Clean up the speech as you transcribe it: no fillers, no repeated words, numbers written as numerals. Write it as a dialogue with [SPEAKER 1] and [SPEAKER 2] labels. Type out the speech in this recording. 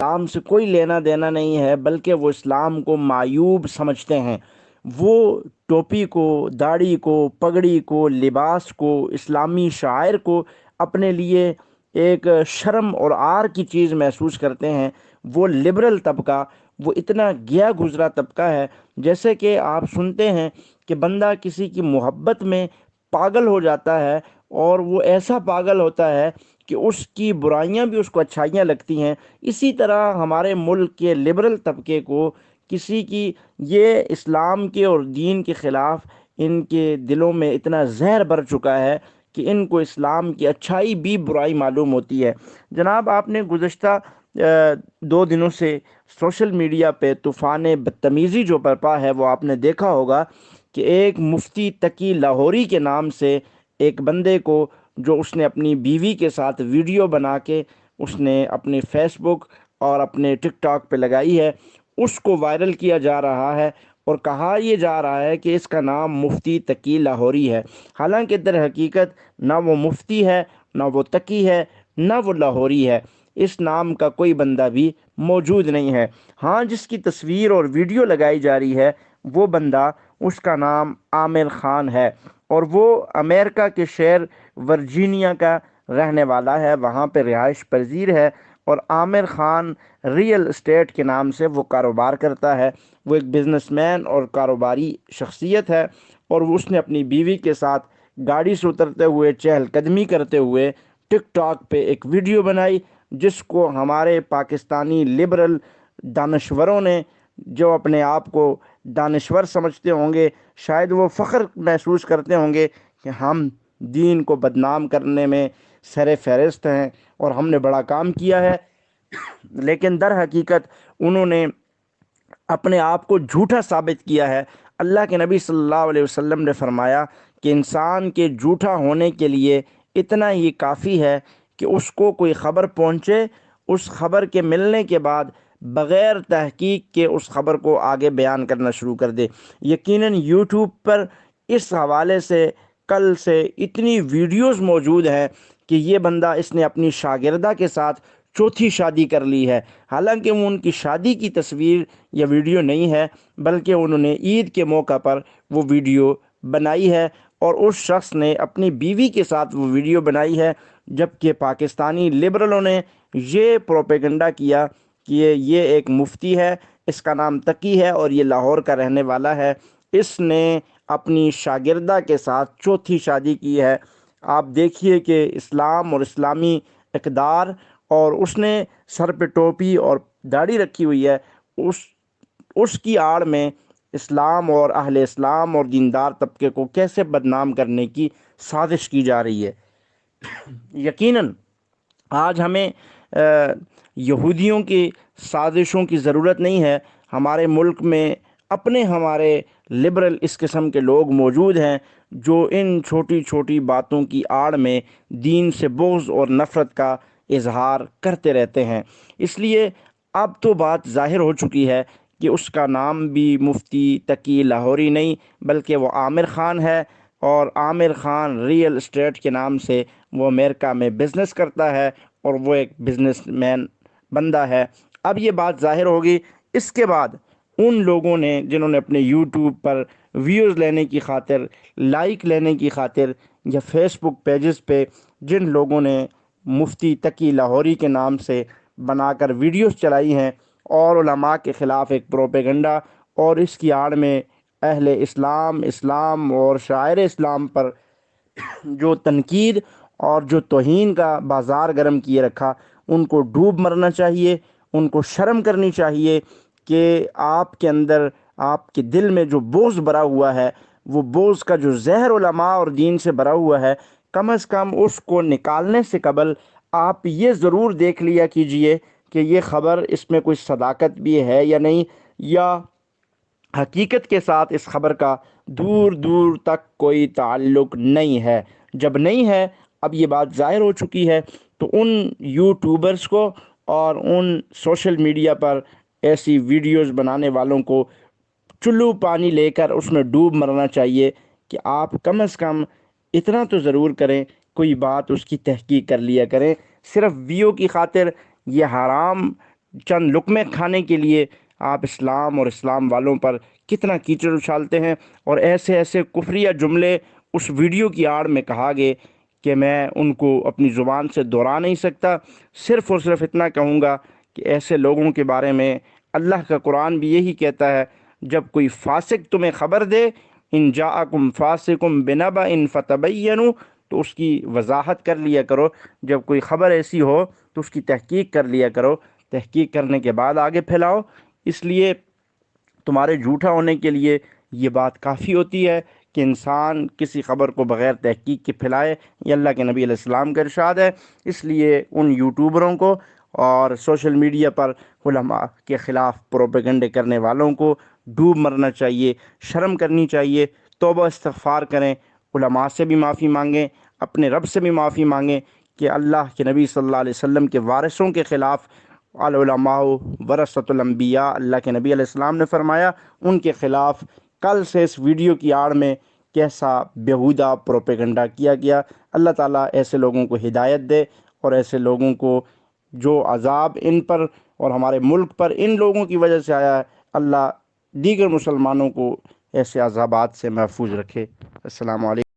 [SPEAKER 1] اسلام سے کوئی لینا دینا نہیں ہے، بلکہ وہ اسلام کو معیوب سمجھتے ہیں۔ وہ ٹوپی کو، داڑھی کو، پگڑی کو، لباس کو، اسلامی شاعر کو اپنے لیے ایک شرم اور عار کی چیز محسوس کرتے ہیں۔ وہ لبرل طبقہ، وہ اتنا گیا گزرا طبقہ ہے، جیسے کہ آپ سنتے ہیں کہ بندہ کسی کی محبت میں پاگل ہو جاتا ہے، اور وہ ایسا پاگل ہوتا ہے کہ اس کی برائیاں بھی اس کو اچھائیاں لگتی ہیں۔ اسی طرح ہمارے ملک کے لبرل طبقے کو کسی کی یہ اسلام کے اور دین کے خلاف ان کے دلوں میں اتنا زہر بھر چکا ہے کہ ان کو اسلام کی اچھائی بھی برائی معلوم ہوتی ہے۔ جناب، آپ نے گزشتہ 2 دنوں سے سوشل میڈیا پہ طوفان بدتمیزی جو برپا ہے وہ آپ نے دیکھا ہوگا کہ ایک مفتی تقی لاہوری کے نام سے ایک بندے کو، جو اس نے اپنی بیوی کے ساتھ ویڈیو بنا کے اس نے اپنے فیس بک اور اپنے ٹک ٹاک پہ لگائی ہے، اس کو وائرل کیا جا رہا ہے اور کہا یہ جا رہا ہے کہ اس کا نام مفتی تقی لاہوری ہے۔ حالانکہ در حقیقت نہ وہ مفتی ہے، نہ وہ تقی ہے، نہ وہ لاہوری ہے۔ اس نام کا کوئی بندہ بھی موجود نہیں ہے۔ ہاں، جس کی تصویر اور ویڈیو لگائی جا رہی ہے وہ بندہ، اس کا نام عامر خان ہے، اور وہ امریکہ کے شہر ورجینیا کا رہنے والا ہے، وہاں پہ رہائش پذیر ہے۔ اور عامر خان ریئل اسٹیٹ کے نام سے وہ کاروبار کرتا ہے۔ وہ ایک بزنس مین اور کاروباری شخصیت ہے، اور اس نے اپنی بیوی کے ساتھ گاڑی سے اترتے ہوئے چہل قدمی کرتے ہوئے ٹک ٹاک پہ ایک ویڈیو بنائی، جس کو ہمارے پاکستانی لبرل دانشوروں نے، جو اپنے آپ کو دانشور سمجھتے ہوں گے، شاید وہ فخر محسوس کرتے ہوں گے کہ ہم دین کو بدنام کرنے میں سر فہرست ہیں اور ہم نے بڑا کام کیا ہے، لیکن در حقیقت انہوں نے اپنے آپ کو جھوٹا ثابت کیا ہے۔ اللہ کے نبی صلی اللہ علیہ وسلم نے فرمایا کہ انسان کے جھوٹا ہونے کے لیے اتنا ہی کافی ہے کہ اس کو کوئی خبر پہنچے، اس خبر کے ملنے کے بعد بغیر تحقیق کے اس خبر کو آگے بیان کرنا شروع کر دے۔ یقیناً یوٹیوب پر اس حوالے سے کل سے اتنی ویڈیوز موجود ہیں کہ یہ بندہ، اس نے اپنی شاگردہ کے ساتھ چوتھی شادی کر لی ہے، حالانکہ وہ ان کی شادی کی تصویر یا ویڈیو نہیں ہے، بلکہ انہوں نے عید کے موقع پر وہ ویڈیو بنائی ہے، اور اس شخص نے اپنی بیوی کے ساتھ وہ ویڈیو بنائی ہے، جبکہ پاکستانی لبرلوں نے یہ پروپیگنڈا کیا کہ یہ ایک مفتی ہے، اس کا نام تقی ہے اور یہ لاہور کا رہنے والا ہے، اس نے اپنی شاگردہ کے ساتھ چوتھی شادی کی ہے۔ آپ دیکھیے کہ اسلام اور اسلامی اقدار، اور اس نے سر پہ ٹوپی اور داڑھی رکھی ہوئی ہے، اس کی آڑ میں اسلام اور اہل اسلام اور دیندار طبقے کو کیسے بدنام کرنے کی سازش کی جا رہی ہے۔ یقیناً آج ہمیں یہودیوں کی سازشوں کی ضرورت نہیں ہے۔ ہمارے ملک میں ہمارے لبرل اس قسم کے لوگ موجود ہیں جو ان چھوٹی چھوٹی باتوں کی آڑ میں دین سے بغض اور نفرت کا اظہار کرتے رہتے ہیں۔ اس لیے اب تو بات ظاہر ہو چکی ہے کہ اس کا نام بھی مفتی تقی لاہوری نہیں، بلکہ وہ عامر خان ہے، اور عامر خان ریئل اسٹیٹ کے نام سے وہ امریکہ میں بزنس کرتا ہے، اور وہ ایک بزنس مین بندہ ہے۔ اب یہ بات ظاہر ہوگی، اس کے بعد ان لوگوں نے جنہوں نے اپنے یوٹیوب پر ویوز لینے کی خاطر، لائک لینے کی خاطر، یا فیس بک پیجز پہ جن لوگوں نے مفتی تقی لاہوری کے نام سے بنا کر ویڈیوز چلائی ہیں اور علماء کے خلاف ایک پروپیگنڈا، اور اس کی آڑ میں اہل اسلام اور شاعر اسلام پر جو تنقید اور جو توہین کا بازار گرم کیے رکھا، ان کو ڈوب مرنا چاہیے، ان کو شرم کرنی چاہیے کہ آپ کے اندر، آپ کے دل میں جو بغض بھرا ہوا ہے، وہ بغض کا جو زہر علماء اور دین سے بھرا ہوا ہے، کم از کم اس کو نکالنے سے قبل آپ یہ ضرور دیکھ لیا کیجئے کہ یہ خبر، اس میں کوئی صداقت بھی ہے یا نہیں، یا حقیقت کے ساتھ اس خبر کا دور دور تک کوئی تعلق نہیں ہے۔ جب نہیں ہے، اب یہ بات ظاہر ہو چکی ہے، تو ان یوٹیوبرز کو اور ان سوشل میڈیا پر ایسی ویڈیوز بنانے والوں کو چلو پانی لے کر اس میں ڈوب مرنا چاہیے کہ آپ کم از کم اتنا تو ضرور کریں، کوئی بات اس کی تحقیق کر لیا کریں۔ صرف ویو کی خاطر یہ حرام چند لقمے کھانے کے لیے آپ اسلام اور اسلام والوں پر کتنا کیچڑ اچھالتے ہیں، اور ایسے ایسے کفریہ جملے اس ویڈیو کی آڑ میں کہا گئے کہ میں ان کو اپنی زبان سے دہرا نہیں سکتا۔ صرف اور صرف اتنا کہوں گا کہ ایسے لوگوں کے بارے میں اللہ کا قرآن بھی یہی کہتا ہے، جب کوئی فاسق تمہیں خبر دے، ان جاءکم فاسقم بنبأ فتبینوا، تو اس کی وضاحت کر لیا کرو۔ جب کوئی خبر ایسی ہو تو اس کی تحقیق کر لیا کرو، تحقیق کرنے کے بعد آگے پھیلاؤ۔ اس لیے تمہارے جھوٹا ہونے کے لیے یہ بات کافی ہوتی ہے کہ انسان کسی خبر کو بغیر تحقیق کے پھیلائے، یہ اللہ کے نبی علیہ السلام کا ارشاد ہے۔ اس لیے ان یوٹیوبروں کو اور سوشل میڈیا پر علماء کے خلاف پروپیگنڈے کرنے والوں کو ڈوب مرنا چاہیے، شرم کرنی چاہیے، توبہ استغفار کریں، علماء سے بھی معافی مانگیں، اپنے رب سے بھی معافی مانگیں کہ اللہ کے نبی صلی اللہ علیہ وسلم کے وارثوں کے خلاف، العلماء ورثۃ الانبیاء، اللہ کے نبی علیہ السلام نے فرمایا، ان کے خلاف کل سے اس ویڈیو کی آڑ میں کیسا بیہودہ پروپیگنڈا کیا گیا۔ اللہ تعالیٰ ایسے لوگوں کو ہدایت دے، اور ایسے لوگوں کو جو عذاب ان پر اور ہمارے ملک پر ان لوگوں کی وجہ سے آیا ہے، اللہ دیگر مسلمانوں کو ایسے عذابات سے محفوظ رکھے۔ السلام علیکم۔